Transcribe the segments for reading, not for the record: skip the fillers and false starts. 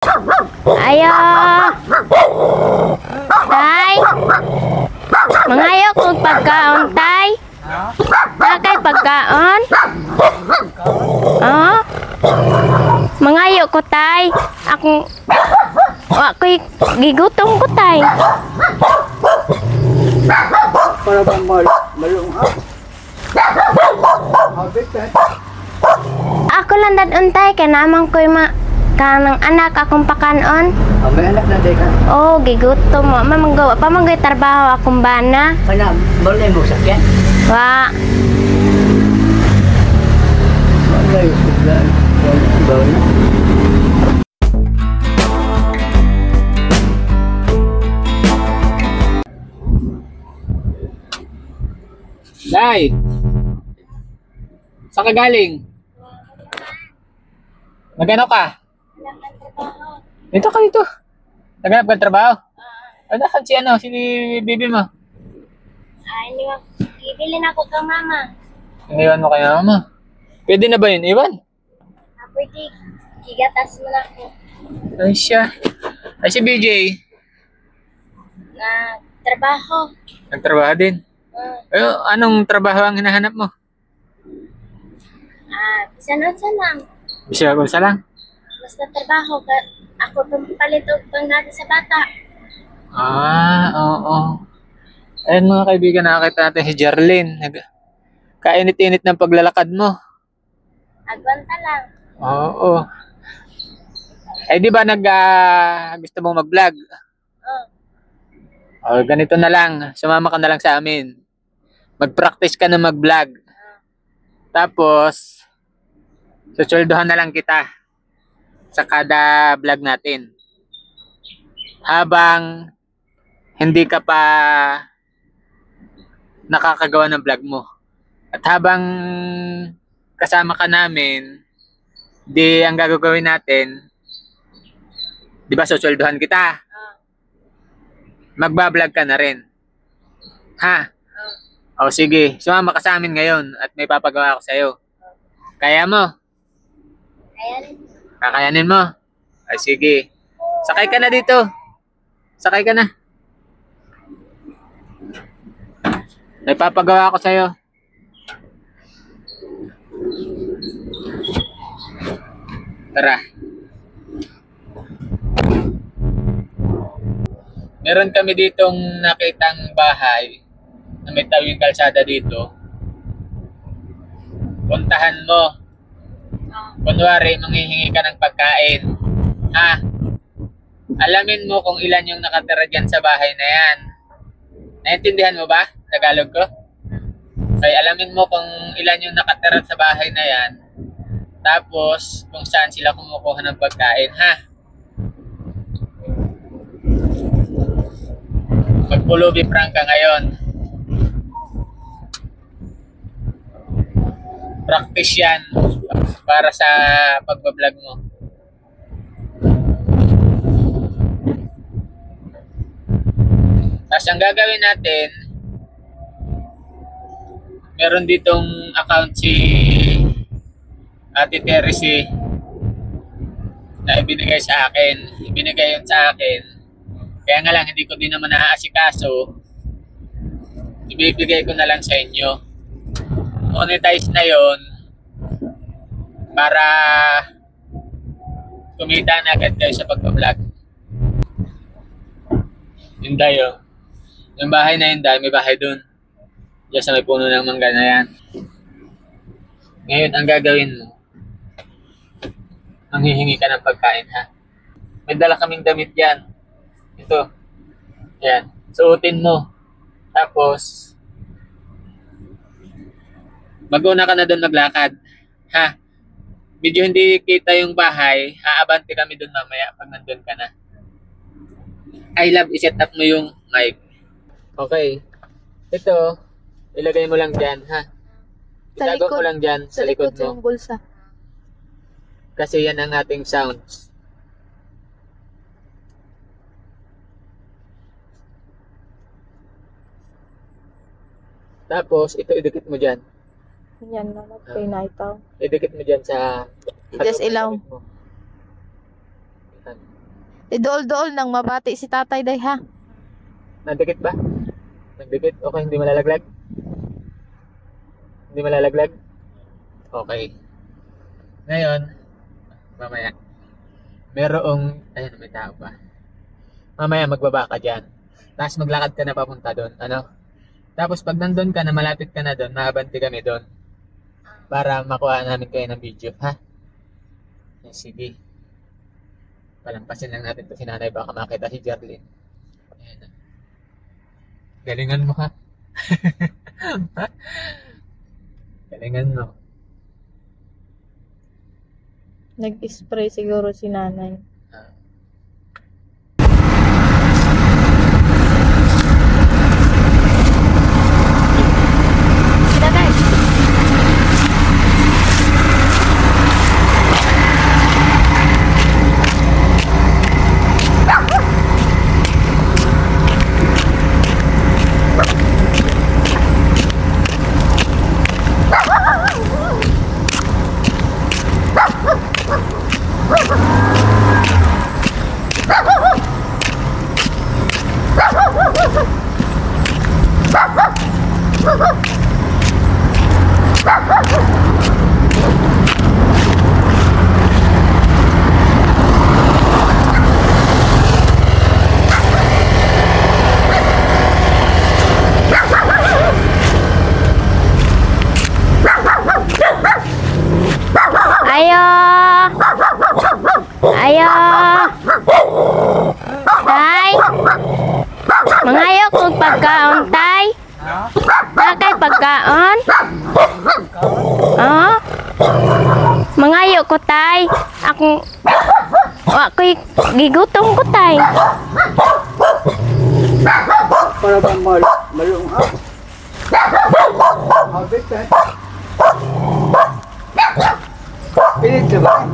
Ayo. Tay. Mangayo kog pagkaon, tay. Nakay pagkaon. Oh. Mangayo ko, tay. Ako'y gigutom ko, tay. Para bang malungha. Ako lang daduntay kay naman ko'y kanang anak akong pakanon. May anak na day ka? Oh, gigutom mo. Mamanggawa pa manggay trabaho akong bana. Kana, balay mo sakyan? Wa. Balay, balay. Day! Saan ka galing? Nagano ka? Dito ka dito. Naghanap ka ng trabaho? Nasaan si si baby mo? Ay, ibili na ko kang mama. Iniwan mo kay mama. Pwede na ba yun, Iwan? Pwede, gigatas mo na ko. Ay siya. Ay si BJ. Na trabaho. Nagtrabaho din. Ay, anong trabaho ang hinahanap mo? Bisan-unsan lang. Bisaya ko sa lang. Basta trabaho. Ako pampalit o panggabi sa bata. Oo. Ayun mga kaibigan, nakakita natin si Jarlene. Kainit-init ng paglalakad mo. Agwanta lang. Oo. Eh di ba gusto mong mag-vlog? O ganito na lang, sumama ka na lang sa amin. Mag-practice ka na mag-vlog. Tapos susulduhan na lang kita sa kada vlog natin. Habang hindi ka pa nakakagawa ng vlog mo. At habang kasama ka namin, di ang gagawin natin, di ba susulduhan kita? Magbablog ka na rin. Ha? O sige, sumama ka sa amin ngayon at may papagawa ako sa'yo. Kaya mo? Kakayanin mo? Ay sige. Sakay ka na dito. Sakay ka na. May papagawa ako sa'yo. Tara. Meron kami ditong nakitang bahay na may tawing kalsada dito. Puntahan mo. Kunwari, manghihingi ka ng pagkain. Ha? Alamin mo kung ilan yung nakatira dyan sa bahay na yan. Naintindihan mo ba? Tagalog ko? Okay, alamin mo kung ilan yung nakatira sa bahay na yan. Tapos, kung saan sila kumukuha ng pagkain. Ha? Magpulubi prank ka ngayon. Practice yan para sa pagbablog mo. Tapos ang gagawin natin, meron ditong account si Ate Teresy na ibinigay sa akin. Ibinigay yun sa akin. Kaya nga lang, hindi ko din naman naaasikaso. Ibibigay ko na lang sa inyo. Monetize na yon para kumita na agad kayo sa pagpa-vlog. Yun tayo. Yung bahay na yun, may bahay dun. Diyan sa may puno ng mangga na yan. Ngayon, ang gagawin mo, manghihingi ka ng pagkain, ha? May dala kaming damit yan. Ito. Yan. Suotin mo. Tapos, mag-una ka na doon maglakad. Ha? Medyo hindi kita yung bahay, aabante kami doon mamaya pag nandun ka na. I love, iset up mo yung mic. Okay. Ito, ilagay mo lang dyan, ha? Itago mo lang dyan sa likod mo. Yung bulsa. Kasi yan ang ating sounds. Tapos, ito idikit mo dyan. Yan na, magpay na ito. Idikit mo dyan sa... Just ilaw. Idool-dool nang mabati si tatay day ha. Nagdikit ba? Nagdikit? Okay, hindi malalaglag? Hindi malalaglag? Okay. Ngayon, mamaya. Merong, ayun, may tao pa. Mamaya magbaba ka dyan. Tapos maglakad ka na papunta doon. Ano? Tapos pag nandun ka na, malapit ka na doon, maabanti kami doon. Para makuha namin kayo ng video, ha? Sige. Palampasin lang natin to si nanay, baka makita si Jarlene. Ayan. Galingan mo, ha? Galingan mo. Nag-spray siguro si nanay. Ayo. Ayo. Tay. Mangayo kog pagkaon, tay. Nakay pagkaon? Oh. Mangayo ko, tay. Ako'y gigutom ko, tay. Para bang malung up. Habit eh. Pilit ka ba?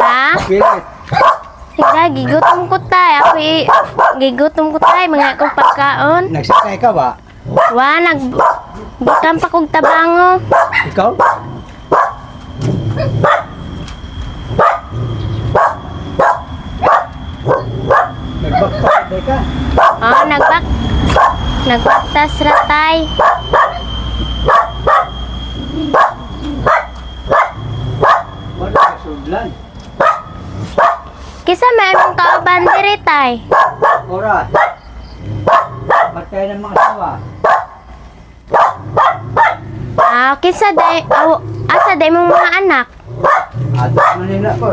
Ha? Pilit. Sige, gigutom ko, tay. Ako'y gigutom ko, tay. Mangayo kog pagkaon. Nagsakay ka ba? Wa, nagbutang pa kog tabango. Ikaw? Nagbakpakay ka? Oh, nagbaktas ra, tay. Wala ka sudlan. Kisa may mong kauban diri, tay. Oras. Matay ng mga asawa. Kisa day, asa day mong mga anak. At Manila po.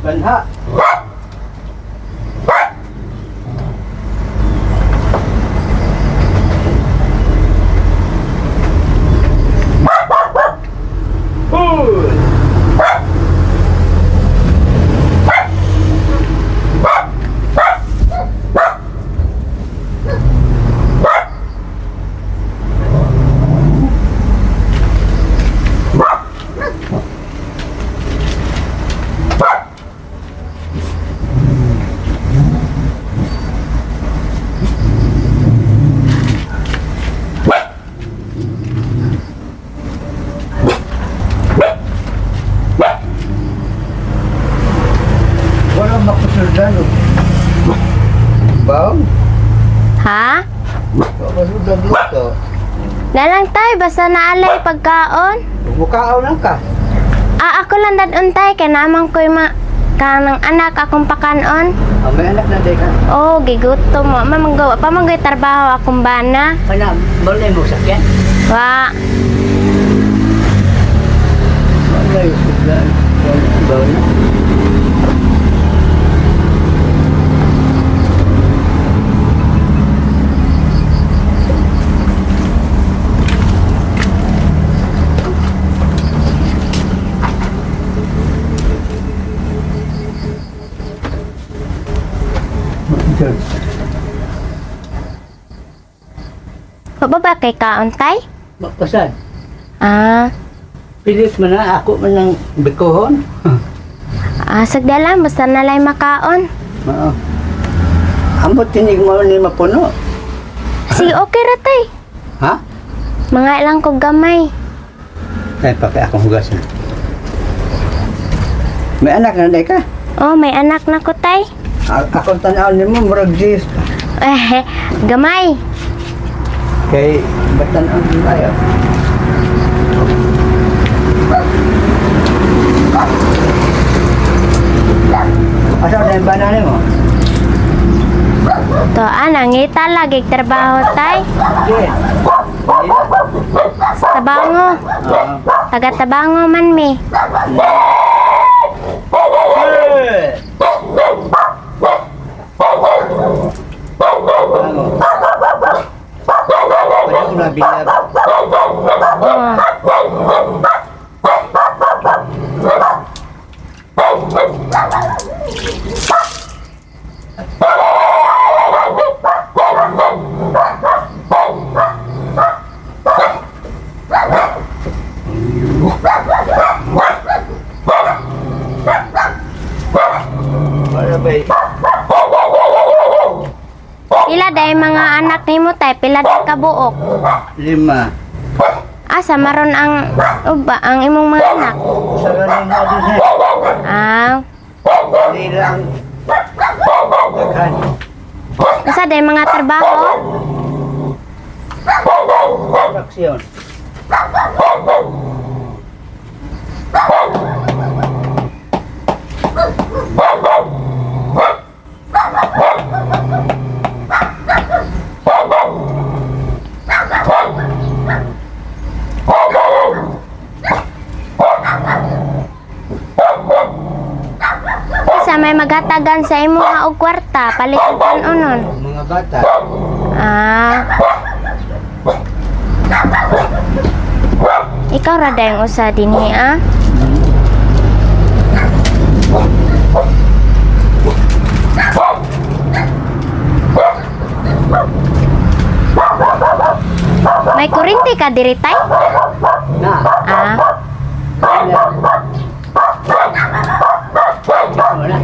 Banha. Walang makusuldan. Bang? Ha? Makusuldan dito. Nalang, tay. Basta naalay pagkaon. Bumukaaw lang ka. Ako lang dadun, tay. Kaya naman ko'y kanang anak akong pakanon. May anak na day ka. Oh, gigutom mo. Pamanggoy trabaho akong bana. Kana, balay mo sakyan. Wa. Balay sudlan. Balay. Yun. Wa ba kay kaon tay? Makasan. Ah, Pilit man na ako man ng bikohon. sagdala basta nalay makaon. Oo. Ambot tinig mo ni mapuno. Sige, okay ra tay. Ha? Mga ilang kog gamay. Kaya pa kaya akong hugasan. May anak na day ka? Oh, may anak na ko tay. Akong tanaw ni mo, murag jis. Gamay. Kay batanaw ni tayo. Asa na yung banana mo? To anangita lagi trabaho tay. Sige. Sa Tabango. Taga Tabango man mi. Pwede ko na bilag. Oh. Para ba Pila day mga anak nimo tay, pila day kabuok. 5. Asa maron ang uba ang imong mga anak. Sa galing na din siya. Ah, Hindi lang. Daghan. asa day mga trabaho? Aksyon. Asa may magatagan sa imo nga og kwarta, palitan unon. Mga bata. Ah. Ikaw ra dayong usa dinhi ah. May kuryente ka diri tay? Na. Ah. Wala.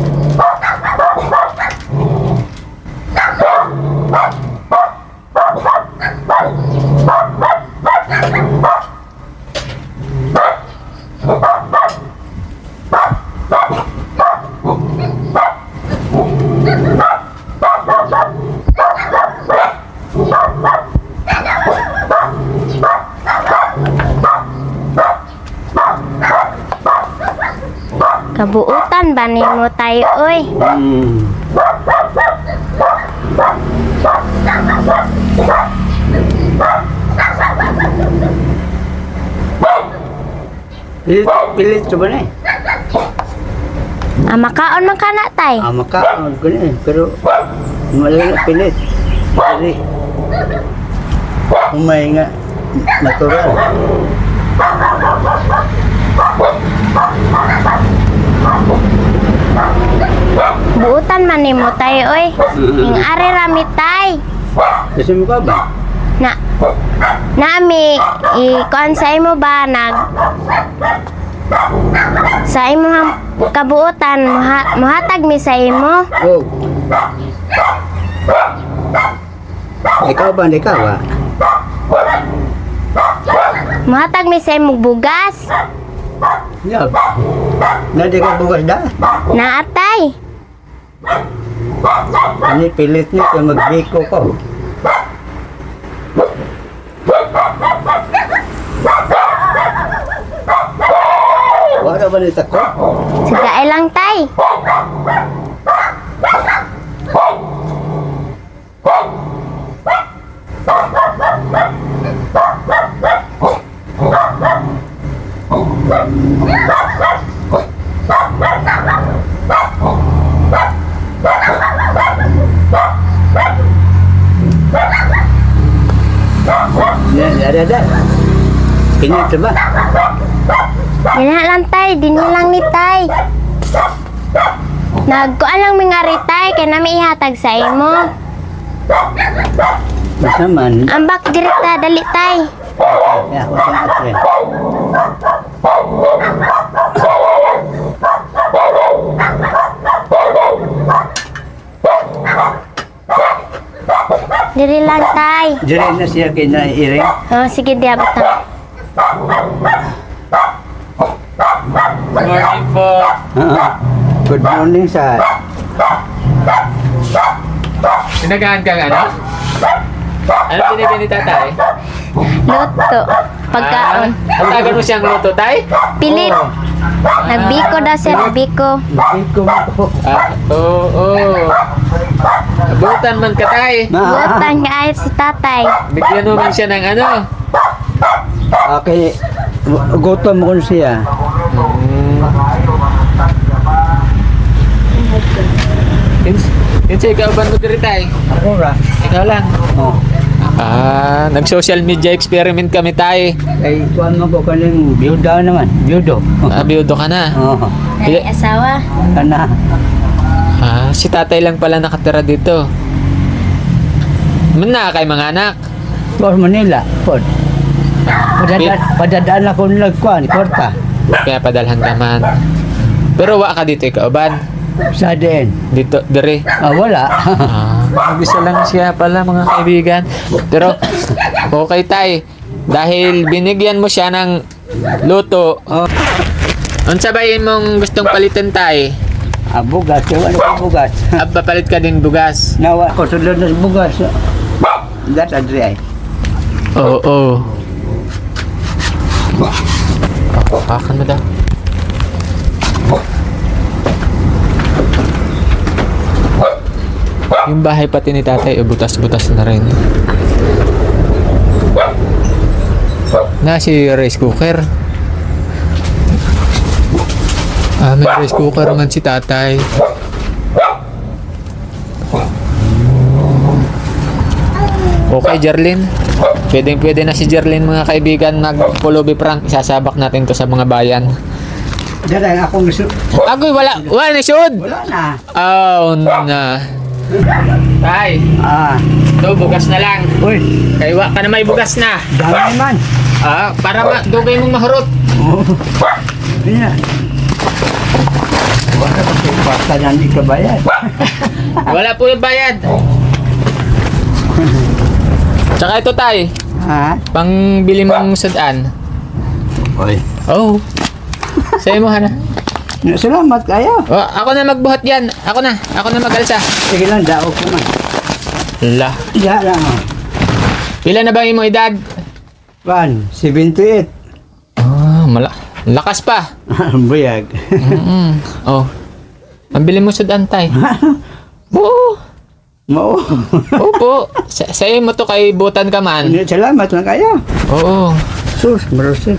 Kabuutan ba nimo tay oy? Pilit coba nih. Makaon man kana tay. Maka gini, pero malah pilit. Jadi umay nga natural. Buutan man nimo tay oy. Ing are rami tay. Kasi mo ka ba? Nami ikon sa imo ba sa imo kabuutan muhatag mi sa imo. Oh. Ikaw ba? Ikaw ba? Muhatag mi sa imo bugas. Ya. Nadi ka bukas dah. Naatay. Ini pilit ni kaya magbiko ko. Wala ba nito ko? Sige lang tay. Ada. Ini coba. Dina lang tay, dini lang ni tay. Nagkuan lang mga ritay kay na may ihatag sa imo. Masaman. Ambak dirita dali tay. Ya, ako sa atre. Diri lang tay. Diyan na siya kinairing. Oh, sige diabot na. Morning po. Good morning, sir. Sinagaan kang ano? Ano binibili ni tatay? Luto. Pagkaon. Ang tagal mo siyang luto, tay? Pilit. Nagbiko daw siya, nagbiko. Biko mo po. Oo. Abutan man ka, tay. Butan nga ay si tatay. Bigyan mo man siya ng ano. Okay. Gutom ko siya. Yun ikaw ba mo diri, tay? Ako ra. Ikaw lang. Oh. Nag-social media experiment kami, tay. Ay, kuhan mo ko kaning biyuda naman. Biyudo. Biyudo ka na. Oo. Ay asawa. Kana. Si tatay lang pala nakatira dito. Muna kay mga anak. Por Manila. Por. Padadaan ako nagkuhan. Korta. Kaya padalhan naman. Pero wa ka dito ikaw, ban? Sa din. Dito, diri. Wala. Mag-isa lang siya pala mga kaibigan. Pero, okay tay. Dahil binigyan mo siya ng luto. Unsa ba yun mong gustong palitan tay? Bugas. Wala ko bugas. Papalit ka din bugas. Nawa ko sulod na bugas. That adri ay. Oo. Pakan mo daw. Yung bahay pati ni tatay, butas-butas na rin. Si rice cooker. May rice cooker man si tatay. Okay, Jerlyn. Pwede na si Jerlyn, mga kaibigan, mag-pulubi prank. Isasabak natin to sa mga bayan. Dahil akong gusto. Agoy, wala na sud. Wala na. Oh, na. Tay, ito bugas na lang. Uy, Kaywa ka na may bugas na. dami man. Para dugay mong mahurot. Yan. Wala ko sa pasta na hindi ka bayad. Wala po yung bayad. Tsaka ito tay, pang bili mong sudan. Uy. Oh. Sa'yo mo, Hana. Salamat kayo. Ako na magbuhat yan. Ako na mag-alsa. Sige lang, daog ko man. La. Iya lang. Pila na ba yung mo edad? 78. Lakas pa. Buyag. Oh. Ang bili mo sudan tay. Oo. Mo. Opo. Sa'yo mo to kay butan ka man. Salamat lang kayo. Oo. Sus, marusik.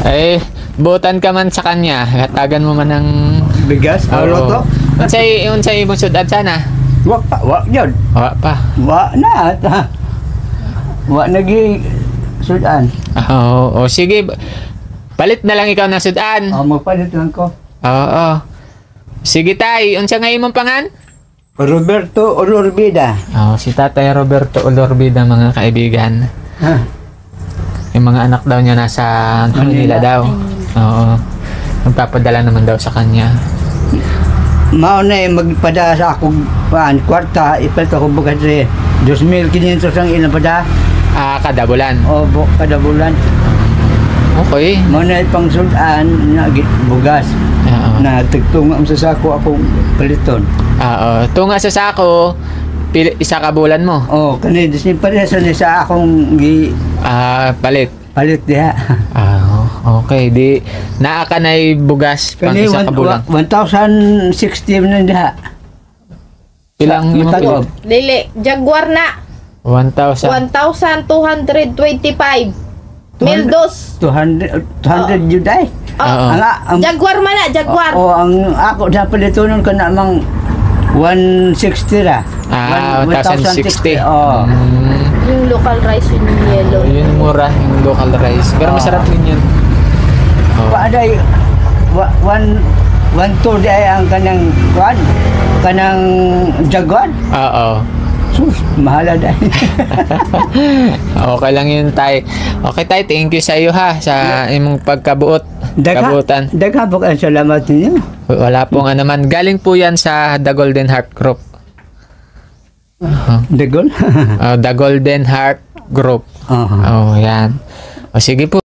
Ay, butan ka man sa kanya. Hatagan mo man ng Bigas, aulo to. Unsay mo sudan sana? Wak pa, wak yun. Wa pa. Wak na. Wak nagi sudan. Sige. Palit na lang ikaw ng sudan. Magpalit lang ko. Oo. Sige tay, unsa nga imong pangan? Roberto Olorbida. Si Tatay Roberto Olorbida, mga kaibigan. Yung mga anak daw niya nasa Manila daw. Oo. Magpapadala naman daw sa kanya. Mao na magpada sa akong kwarta, ipalit ako bukas 2,500 ang ilang pada. Kada bulan. Kada bulan. Okay. Mao na pang sudan na bugas. Na tagtunga sa sako akong paliton. Tunga sa sako, isa ka bulan mo. Kani disni parehas ni sa akong palit. Palit diha. Okay. Di naa ka na'y bugas pang Kani isa ka bulan. 1,060 na diha. Ilang imong Matag- pili? Dili, Jaguar na. 1,000. 1,225. 200 yun ay. Ang Jaguar man na, Jaguar. ang ako sa palitonon ko na mang 160 ra. 1,060. Yung local rice yun yung yellow. Yun mura, yung local rice. Pero masarap din yun. Paaday one tour di ay ang kanang kuan, kanang Jaguar. Oo. Sus, mahala dahil. Okay lang yun, tay. Okay, tay. Thank you sa iyo, ha. Sa imong kabuutan. Dagha po ang salamat ninyo. Wala pong anuman. Galing po yan sa The Golden Heart Group. Dagol? The Golden Heart Group. Oo. Oh, yan. O, sige po.